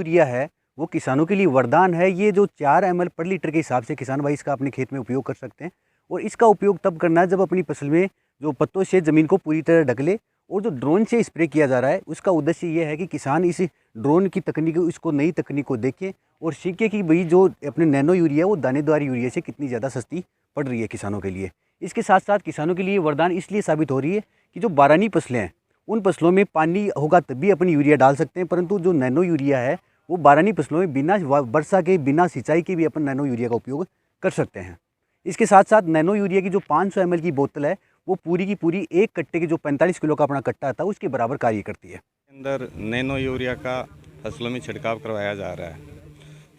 Urea है वो किसानों के लिए वरदान है। ये जो 4 ml पर लीटर के हिसाब से किसान भाई इसका अपने खेत में उपयोग कर सकते हैं। और इसका उपयोग तब करना है जब अपनी फसल में जो पत्तों से ज़मीन को पूरी तरह ढक ले। और जो ड्रोन से स्प्रे किया जा रहा है उसका उद्देश्य ये है कि किसान इस ड्रोन की तकनीक, इसको नई तकनीक को देखें और सीखे कि भाई जो अपने नैनो यूरिया वो दानेदार यूरिया से कितनी ज़्यादा सस्ती पड़ रही है किसानों के लिए। इसके साथ साथ किसानों के लिए वरदान इसलिए साबित हो रही है कि जो बारहनी फसलें हैं उन फसलों में पानी होगा तभी अपन यूरिया डाल सकते हैं, परंतु जो नैनो यूरिया है वो बारहनी फसलों में बिना वर्षा के, बिना सिंचाई के भी अपन नैनो यूरिया का उपयोग कर सकते हैं। इसके साथ साथ नैनो यूरिया की जो 500 ml की बोतल है वो पूरी की पूरी एक कट्टे के जो 45 किलो का अपना कट्टा आता है उसके बराबर कार्य करती है। अंदर नैनो यूरिया का फसलों में छिड़काव करवाया जा रहा है।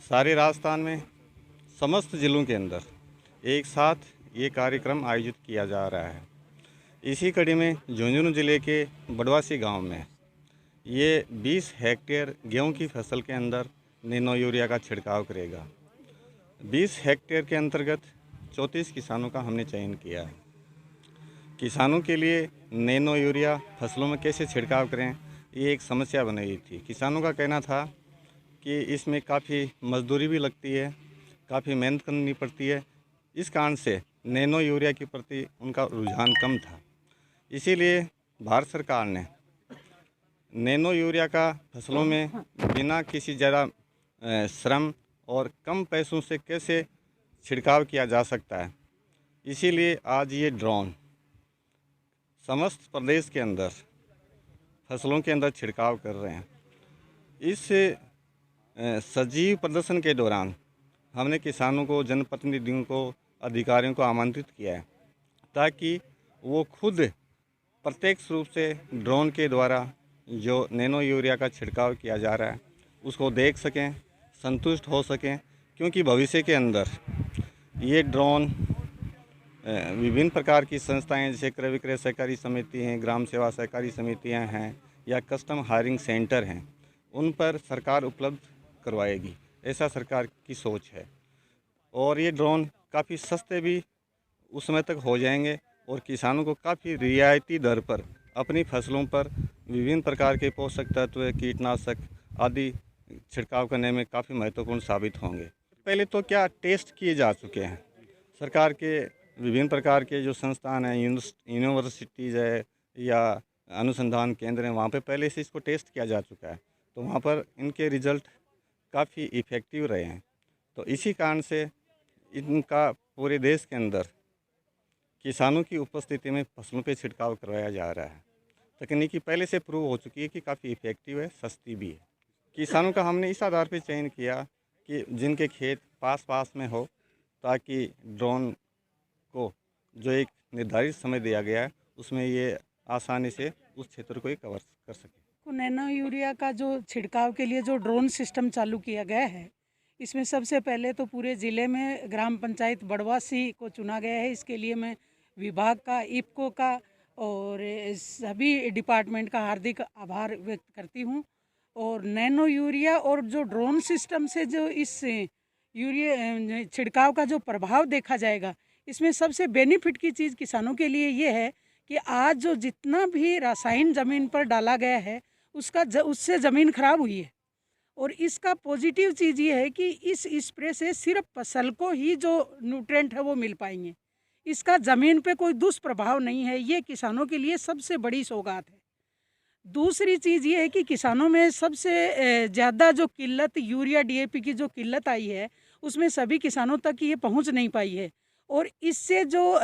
सारे राजस्थान में समस्त जिलों के अंदर एक साथ ये कार्यक्रम आयोजित किया जा रहा है। इसी कड़ी में झुंझुनू जिले के बड़वासी गांव में ये 20 हेक्टेयर गेहूं की फसल के अंदर नैनो यूरिया का छिड़काव करेगा। 20 हेक्टेयर के अंतर्गत 34 किसानों का हमने चयन किया है। किसानों के लिए नैनो यूरिया फसलों में कैसे छिड़काव करें ये एक समस्या बन गई थी। किसानों का कहना था कि इसमें काफ़ी मजदूरी भी लगती है, काफ़ी मेहनत करनी पड़ती है। इस कारण से नैनो यूरिया के प्रति उनका रुझान कम था। इसीलिए भारत सरकार ने नैनो यूरिया का फसलों में बिना किसी ज़्यादा श्रम और कम पैसों से कैसे छिड़काव किया जा सकता है, इसीलिए आज ये ड्रोन समस्त प्रदेश के अंदर फसलों के अंदर छिड़काव कर रहे हैं। इस सजीव प्रदर्शन के दौरान हमने किसानों को, जनप्रतिनिधियों को, अधिकारियों को आमंत्रित किया है ताकि वो खुद प्रत्यक्ष रूप से ड्रोन के द्वारा जो नैनो यूरिया का छिड़काव किया जा रहा है उसको देख सकें, संतुष्ट हो सकें। क्योंकि भविष्य के अंदर ये ड्रोन विभिन्न प्रकार की संस्थाएं जैसे क्रय विक्रय सहकारी समिति हैं, ग्राम सेवा सहकारी समितियां हैं या कस्टम हायरिंग सेंटर हैं, उन पर सरकार उपलब्ध करवाएगी, ऐसा सरकार की सोच है। और ये ड्रोन काफ़ी सस्ते भी उस समय तक हो जाएंगे और किसानों को काफ़ी रियायती दर पर अपनी फसलों पर विभिन्न प्रकार के पोषक तत्व, कीटनाशक आदि छिड़काव करने में काफ़ी महत्वपूर्ण साबित होंगे। पहले तो क्या टेस्ट किए जा चुके हैं। सरकार के विभिन्न प्रकार के जो संस्थान हैं, यूनिवर्सिटीज़ है या अनुसंधान केंद्र हैं, वहाँ पे पहले से इसको टेस्ट किया जा चुका है, तो वहाँ पर इनके रिज़ल्ट काफ़ी इफ़ेक्टिव रहे हैं। तो इसी कारण से इनका पूरे देश के अंदर किसानों की उपस्थिति में फसलों पे छिड़काव करवाया जा रहा है। तकनीकी पहले से प्रूव हो चुकी है कि काफ़ी इफ़ेक्टिव है, सस्ती भी है। किसानों का हमने इस आधार पर चयन किया कि जिनके खेत पास पास में हो, ताकि ड्रोन को जो एक निर्धारित समय दिया गया है उसमें ये आसानी से उस क्षेत्र को कवर कर सके। नैनो यूरिया का जो छिड़काव के लिए जो ड्रोन सिस्टम चालू किया गया है, इसमें सबसे पहले तो पूरे ज़िले में ग्राम पंचायत बड़वासी को चुना गया है। इसके लिए मैं विभाग का, इफ़को का और सभी डिपार्टमेंट का हार्दिक आभार व्यक्त करती हूँ। और नैनो यूरिया और जो ड्रोन सिस्टम से जो इस यूरिया छिड़काव का जो प्रभाव देखा जाएगा, इसमें सबसे बेनिफिट की चीज़ किसानों के लिए ये है कि आज जो जितना भी रासायन ज़मीन पर डाला गया है उससे ज़मीन खराब हुई है। और इसका पॉजिटिव चीज़ ये है कि इस स्प्रे से सिर्फ फसल को ही जो न्यूट्रेंट है वो मिल पाएंगे। इसका ज़मीन पे कोई दुष्प्रभाव नहीं है। ये किसानों के लिए सबसे बड़ी सौगात है। दूसरी चीज़ ये है कि किसानों में सबसे ज़्यादा जो किल्लत यूरिया DAP की जो किल्लत आई है उसमें सभी किसानों तक ये पहुंच नहीं पाई है। और इससे जो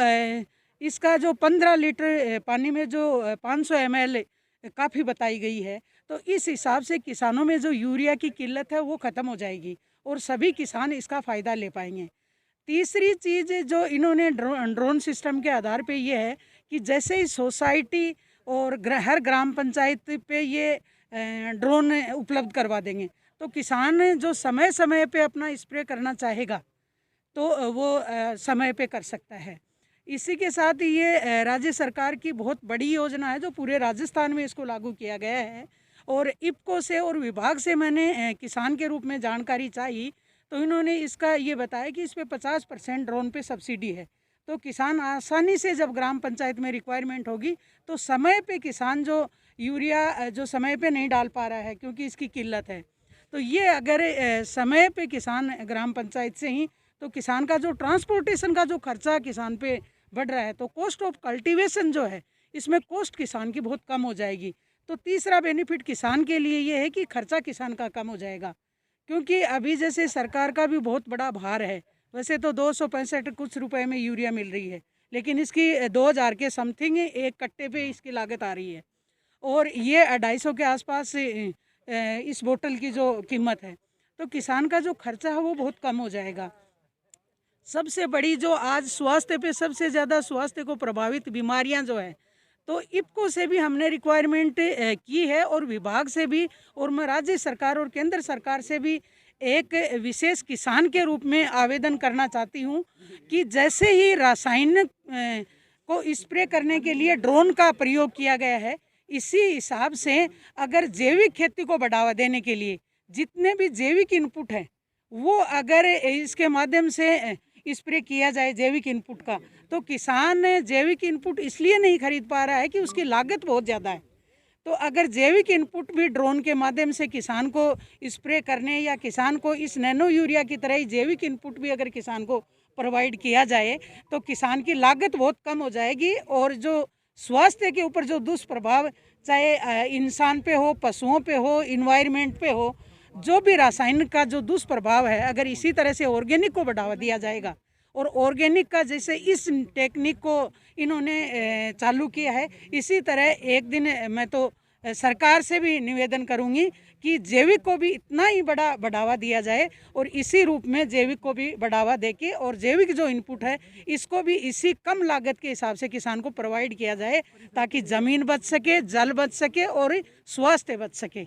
इसका जो 15 लीटर पानी में जो 500 ml काफ़ी बताई गई है, तो इस हिसाब से किसानों में जो यूरिया की किल्लत है वो ख़त्म हो जाएगी और सभी किसान इसका फ़ायदा ले पाएंगे। तीसरी चीज़ जो इन्होंने ड्रोन सिस्टम के आधार पे ये है कि जैसे ही सोसाइटी और हर ग्राम पंचायत पे ये ड्रोन उपलब्ध करवा देंगे, तो किसान जो समय समय पे अपना स्प्रे करना चाहेगा तो वो समय पे कर सकता है। इसी के साथ ये राज्य सरकार की बहुत बड़ी योजना है जो पूरे राजस्थान में इसको लागू किया गया है। और इफ़को से और विभाग से मैंने किसान के रूप में जानकारी चाहिए, तो इन्होंने इसका ये बताया कि इस पर 50% ड्रोन पे सब्सिडी है। तो किसान आसानी से जब ग्राम पंचायत में रिक्वायरमेंट होगी तो समय पे किसान जो यूरिया जो समय पे नहीं डाल पा रहा है क्योंकि इसकी किल्लत है, तो ये अगर समय पे किसान ग्राम पंचायत से ही, तो किसान का जो ट्रांसपोर्टेशन का जो खर्चा किसान पे बढ़ रहा है, तो कॉस्ट ऑफ कल्टीवेशन जो है इसमें कॉस्ट किसान की बहुत कम हो जाएगी। तो तीसरा बेनिफिट किसान के लिए ये है कि खर्चा किसान का कम हो जाएगा, क्योंकि अभी जैसे सरकार का भी बहुत बड़ा भार है। वैसे तो 265 कुछ रुपए में यूरिया मिल रही है, लेकिन इसकी 2000 के समथिंग एक कट्टे पे इसकी लागत आ रही है, और ये 250 के आसपास इस बोतल की जो कीमत है। तो किसान का जो खर्चा है वो बहुत कम हो जाएगा। सबसे बड़ी जो आज स्वास्थ्य पे सबसे ज़्यादा स्वास्थ्य को प्रभावित बीमारियां जो है, तो इफ्को से भी हमने रिक्वायरमेंट की है, और विभाग से भी, और मैं राज्य सरकार और केंद्र सरकार से भी एक विशेष किसान के रूप में आवेदन करना चाहती हूँ कि जैसे ही रासायनिक को स्प्रे करने के लिए ड्रोन का प्रयोग किया गया है, इसी हिसाब से अगर जैविक खेती को बढ़ावा देने के लिए जितने भी जैविक इनपुट हैं वो अगर इसके माध्यम से स्प्रे किया जाए जैविक इनपुट का, तो किसान जैविक इनपुट इसलिए नहीं खरीद पा रहा है कि उसकी लागत बहुत ज़्यादा है। तो अगर जैविक इनपुट भी ड्रोन के माध्यम से किसान को स्प्रे करने, या किसान को इस नैनो यूरिया की तरह ही जैविक इनपुट भी अगर किसान को प्रोवाइड किया जाए, तो किसान की लागत बहुत कम हो जाएगी, और जो स्वास्थ्य के ऊपर जो दुष्प्रभाव, चाहे इंसान पे हो, पशुओं पे हो, इन्वायरमेंट पे हो, जो भी रासायनिक का जो दुष्प्रभाव है, अगर इसी तरह से ऑर्गेनिक को बढ़ावा दिया जाएगा, और ऑर्गेनिक का जैसे इस टेक्निक को इन्होंने चालू किया है, इसी तरह एक दिन मैं तो सरकार से भी निवेदन करूंगी कि जैविक को भी इतना ही बड़ा बढ़ावा दिया जाए, और इसी रूप में जैविक को भी बढ़ावा देके, और जैविक जो इनपुट है इसको भी इसी कम लागत के हिसाब से किसान को प्रोवाइड किया जाए, ताकि ज़मीन बच सके, जल बच सके और स्वास्थ्य बच सके।